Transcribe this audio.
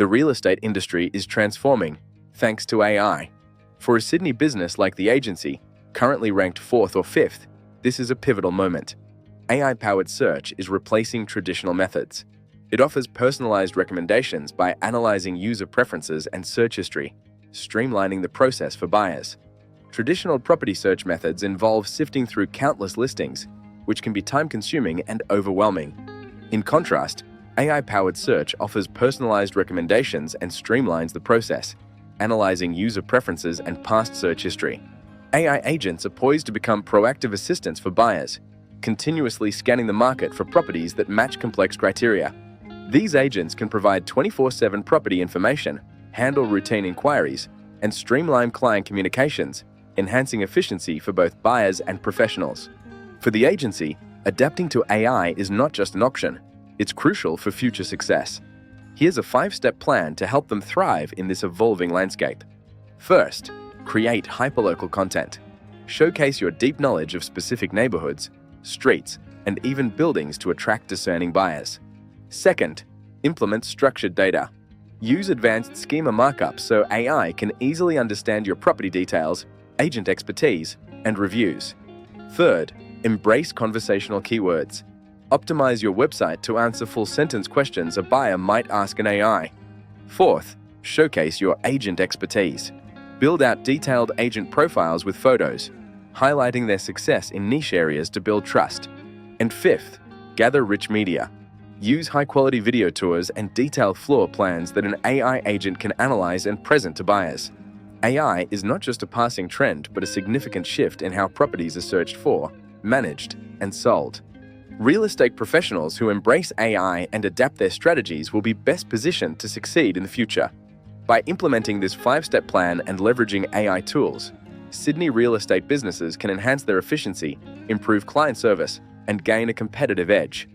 The real estate industry is transforming thanks to AI. For a Sydney business like The Agency, currently ranked 4th or 5th, this is a pivotal moment. AI-powered search is replacing traditional methods. It offers personalized recommendations by analyzing user preferences and search history, streamlining the process for buyers. Traditional property search methods involve sifting through countless listings, which can be time-consuming and overwhelming. In contrast, AI-powered search offers personalized recommendations and streamlines the process, analyzing user preferences and past search history. AI agents are poised to become proactive assistants for buyers, continuously scanning the market for properties that match complex criteria. These agents can provide 24/7 property information, handle routine inquiries, and streamline client communications, enhancing efficiency for both buyers and professionals. For The Agency, adapting to AI is not just an option, it's crucial for future success. Here's a 5-step plan to help them thrive in this evolving landscape. First, create hyperlocal content. Showcase your deep knowledge of specific neighborhoods, streets, and even buildings to attract discerning buyers. Second, implement structured data. Use advanced schema markups so AI can easily understand your property details, agent expertise, and reviews. Third, embrace conversational keywords. Optimize your website to answer full-sentence questions a buyer might ask an AI. Fourth, showcase your agent expertise. Build out detailed agent profiles with photos, highlighting their success in niche areas to build trust. And fifth, gather rich media. Use high-quality video tours and detailed floor plans that an AI agent can analyze and present to buyers. AI is not just a passing trend, but a significant shift in how properties are searched for, managed, and sold. Real estate professionals who embrace AI and adapt their strategies will be best positioned to succeed in the future. By implementing this 5-step plan and leveraging AI tools, Sydney real estate businesses can enhance their efficiency, improve client service, and gain a competitive edge.